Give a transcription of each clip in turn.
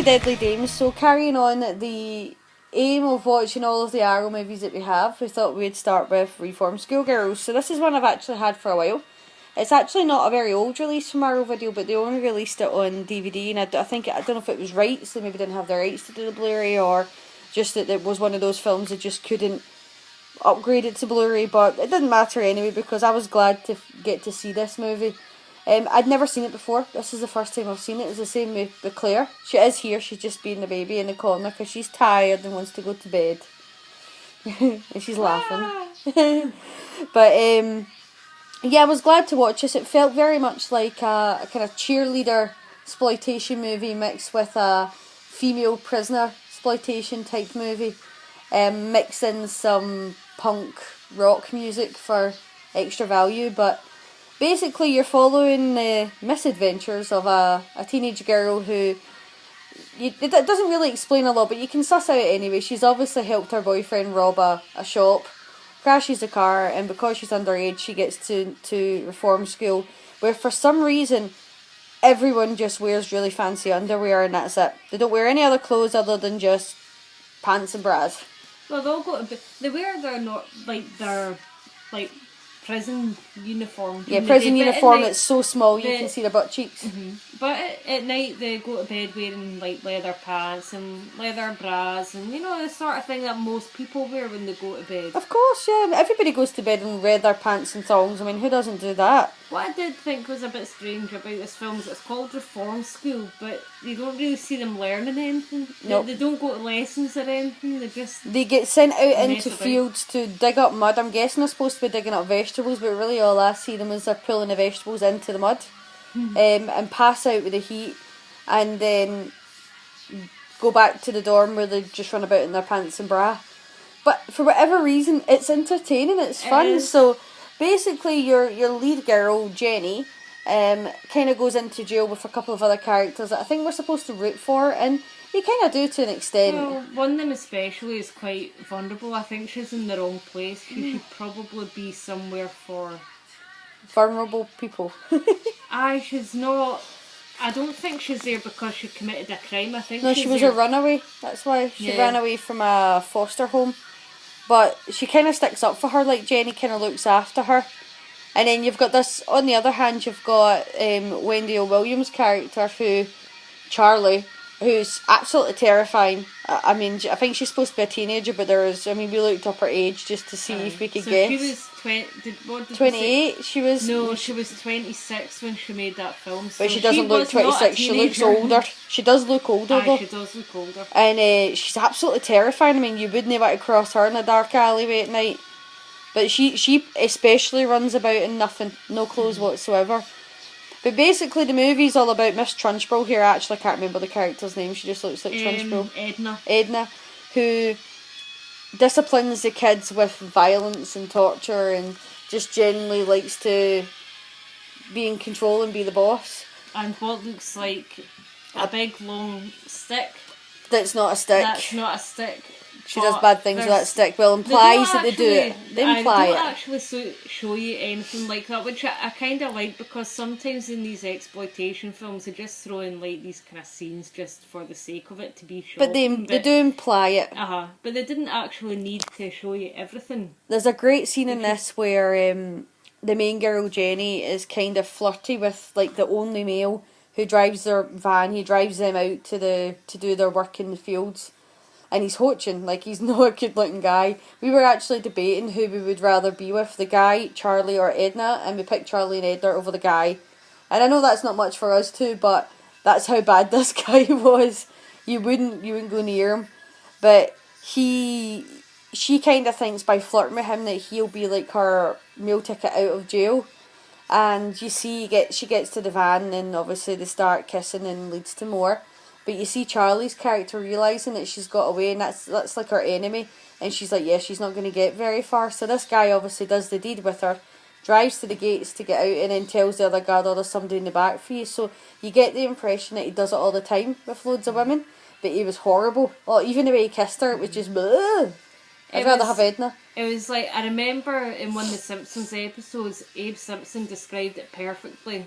to Deadly Dames. So carrying on the aim of watching all of the Arrow movies that we have, we thought we'd start with Reform Schoolgirls. So this is one I've actually had for a while. It's actually not a very old release from Arrow Video, but they only released it on DVD, and I don't know if it was rights, they maybe didn't have the rights to do the Blu-ray, or just that it was one of those films that just couldn't upgrade it to Blu-ray, but it didn't matter anyway because I was glad to get to see this movie. I'd never seen it before. This is the first time I've seen it. It's the same with Claire. She is here. She's just being the baby in the corner because she's tired and wants to go to bed. And she's laughing. But yeah, I was glad to watch this. It felt very much like a kind of cheerleader exploitation movie mixed with a female prisoner exploitation type movie. Mixing some punk rock music for extra value, but basically you're following the misadventures of a teenage girl who, it doesn't really explain a lot, but you can suss out anyway. She's obviously helped her boyfriend rob a shop, crashes the car, and because she's underage she gets to reform school, where for some reason everyone just wears really fancy underwear and that's it. They don't wear any other clothes other than just pants and bras. Well, they'll go to they wear their prison uniform. Yeah, prison uniform. It's so small you can see their butt cheeks. Mm-hmm. But at night they go to bed wearing like leather pants and leather bras and the sort of thing that most people wear when they go to bed. Of course, yeah. Everybody goes to bed in leather pants and thongs. I mean, who doesn't do that? What I did think was a bit strange about this film is it's called Reform School, but you don't really see them learning anything. Nope. They don't go to lessons or anything. They get sent out into fields to dig up mud. I'm guessing they're supposed to be digging up vegetables, but really all I see them is they're pulling the vegetables into the mud. And pass out with the heat, and then go back to the dorm where they just run about in their pants and bra. But for whatever reason, it's entertaining, it's fun. So basically your lead girl, Jenny, kind of goes into jail with a couple of other characters that I think we're supposed to root for, and you kind of do to an extent. Well, one of them especially is quite vulnerable. I think she's in the wrong place. She should probably be somewhere for vulnerable people. She's not. I don't think she's there because she committed a crime. I think she was a runaway. That's why she ran away from a foster home. But she kind of sticks up for her, like Jenny kind of looks after her. And then you've got this, on the other hand, you've got Wendy O. Williams' character, Charlie, who's absolutely terrifying. I mean, I think she's supposed to be a teenager, but we looked up her age just to see if we could guess. She was 28. She was. No, she was 26 when she made that film. So but she doesn't look 26. She looks older. She does look older though. She does look older. And she's absolutely terrifying. I mean, you wouldn't want to cross her in a dark alleyway at night. But she especially runs about in nothing, no clothes whatsoever. But basically the movie's all about Miss Trunchbull here. I actually can't remember the character's name. She just looks like Trunchbull. Edna, who disciplines the kids with violence and torture and just generally likes to be in control and be the boss. And what looks like a big long stick. That's not a stick. That's not a stick. She does bad things with that stick. Well, implies that they do it. They imply it. They don't actually show you anything like that, which I kind of like, because sometimes in these exploitation films they just throw in like these kind of scenes just for the sake of it to be shown. But they do imply it. But they didn't actually need to show you everything. There's a great scene in this where the main girl Jenny is kind of flirty with like the only male who drives their van. He drives them out to do their work in the fields. And he's hoaching, like he's not a good looking guy. We were actually debating who we would rather be with, the guy, Charlie, or Edna, and we picked Charlie and Edna over the guy. And I know that's not much for us too, but that's how bad this guy was. You wouldn't go near him. But she kind of thinks by flirting with him that he'll be like her meal ticket out of jail. And you see, she gets to the van and obviously they start kissing and leads to more. But you see Charlie's character realising that she's got away and that's like her enemy. And she's like, yeah, she's not going to get very far. So this guy obviously does the deed with her, drives to the gates to get out and then tells the other guard, oh, there's somebody in the back for you. So you get the impression that he does it all the time with loads of women. But he was horrible. Well, even the way he kissed her, it was just, bleh. I'd rather have Edna. It was like, I remember in one of the Simpsons episodes, Abe Simpson described it perfectly.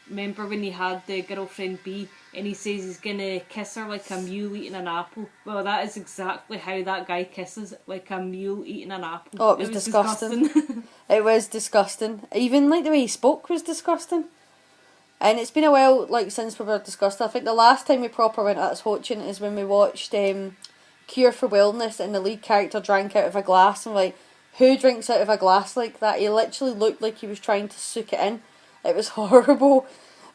Remember when he had the girlfriend B, and he says he's gonna kiss her like a mule eating an apple. Well, that is exactly how that guy kisses, like a mule eating an apple. Oh, it was disgusting. It was disgusting. Even like the way he spoke was disgusting. And it's been a while since we were discussed. I think the last time we proper went at this watching is when we watched Cure for Wellness, and the lead character drank out of a glass, and who drinks out of a glass like that? He literally looked like he was trying to soak it in. It was horrible.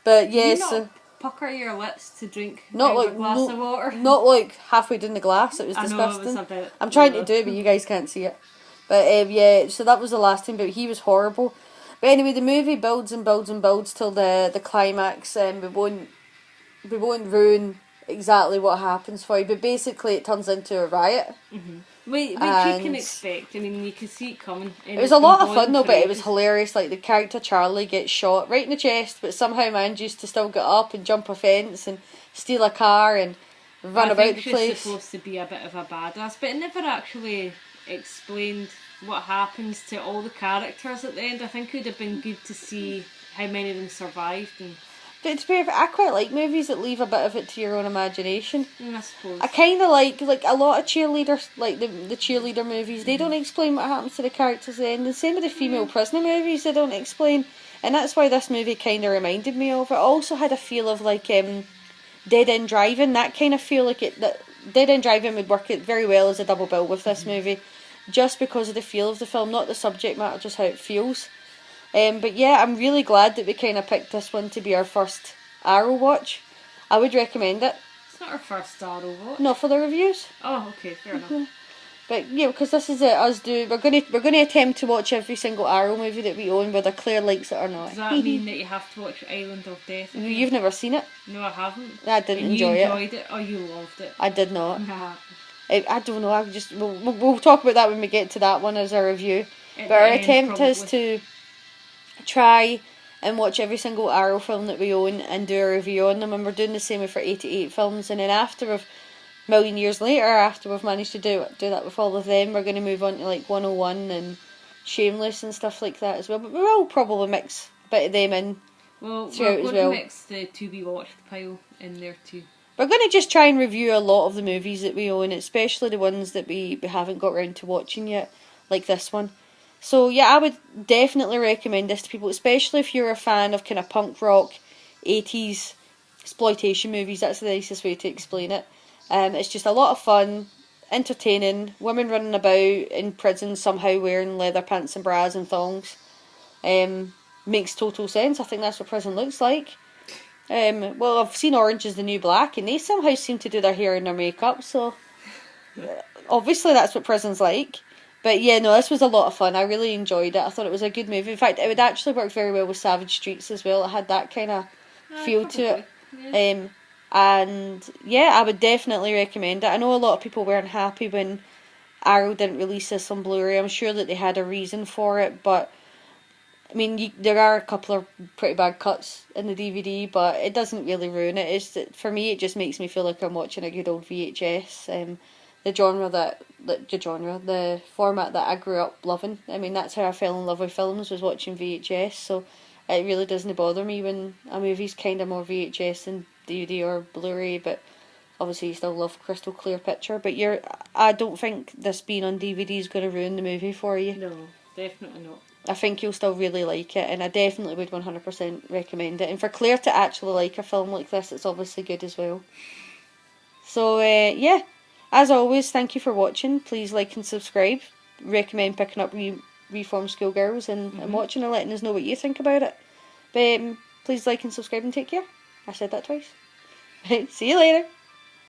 But yeah, so pucker your lips to drink not a glass of water. Not like halfway down the glass. It was disgusting. I know, it was I'm trying to do it, but you guys can't see it. But yeah, so that was the last time. But he was horrible. But anyway, the movie builds and builds and builds till the climax, and we won't ruin exactly what happens for you. But basically, it turns into a riot. Mm-hmm. Which you can expect. I mean, you can see it coming. It was a lot of fun though, but it was hilarious. Like, the character Charlie gets shot right in the chest, but somehow manages to still get up and jump a fence and steal a car and run about the place. She's supposed to be a bit of a badass, but it never actually explained what happens to all the characters at the end. I think it would have been good to see how many of them survived. But to be fair, I quite like movies that leave a bit of it to your own imagination. I suppose. I kind of like a lot of cheerleaders, like the cheerleader movies, they don't explain what happens to the characters at the end. And same with the female prisoner movies, they don't explain. And that's why this movie kind of reminded me of it. It also had a feel of Dead End Driving, that kind of feel like it. That Dead End Driving would work it very well as a double bill with this movie, just because of the feel of the film, not the subject matter, just how it feels. But yeah, I'm really glad that we kind of picked this one to be our first Arrow watch. I would recommend it. It's not our first Arrow watch. No, for the reviews. Oh, okay, fair enough. But yeah, because this is we're gonna attempt to watch every single Arrow movie that we own, whether Claire likes it or not. Does that mean that you have to watch Island of Death again? You've never seen it? No, I haven't. I didn't enjoy it. You enjoyed it, or you loved it? I did not. I don't know. We'll talk about that when we get to that one as a review. But our attempt is to try and watch every single Arrow film that we own and do a review on them, and we're doing the same for 88 films. And then after a million years later, after we've managed to do that with all of them, we're going to move on to 101 and Shameless and stuff like that as well. But we will probably mix a bit of them in throughout as well. We're going to mix the to be watched pile in there too. We're going to just try and review a lot of the movies that we own, especially the ones that we haven't got around to watching yet, like this one. So yeah, I would definitely recommend this to people, especially if you're a fan of kind of punk rock, 80s exploitation movies. That's the nicest way to explain it. It's just a lot of fun, entertaining, women running about in prison somehow wearing leather pants and bras and thongs. Makes total sense. I think that's what prison looks like. Well, I've seen Orange is the New Black, and they somehow seem to do their hair and their makeup, so obviously that's what prison's like. But yeah, no, this was a lot of fun. I really enjoyed it. I thought it was a good movie. In fact, it would actually work very well with Savage Streets as well. It had that kind of feel to it. Yeah. And yeah, I would definitely recommend it. I know a lot of people weren't happy when Arrow didn't release this on Blu-ray. I'm sure that they had a reason for it, but I mean, there are a couple of pretty bad cuts in the DVD, but it doesn't really ruin it. It's that, for me, it just makes me feel like I'm watching a good old VHS. The format that I grew up loving. I mean, that's how I fell in love with films, was watching VHS. So it really doesn't bother me when a movie's kind of more VHS than DVD or Blu-ray, but obviously you still love crystal clear picture. But I don't think this being on DVD is going to ruin the movie for you. No, definitely not. I think you'll still really like it, and I definitely would 100% recommend it. And for Claire to actually like a film like this, it's obviously good as well. So yeah, as always, thank you for watching. Please like and subscribe. Recommend picking up Reformed Schoolgirls and watching and letting us know what you think about it. But please like and subscribe and take care. I said that twice. See you later.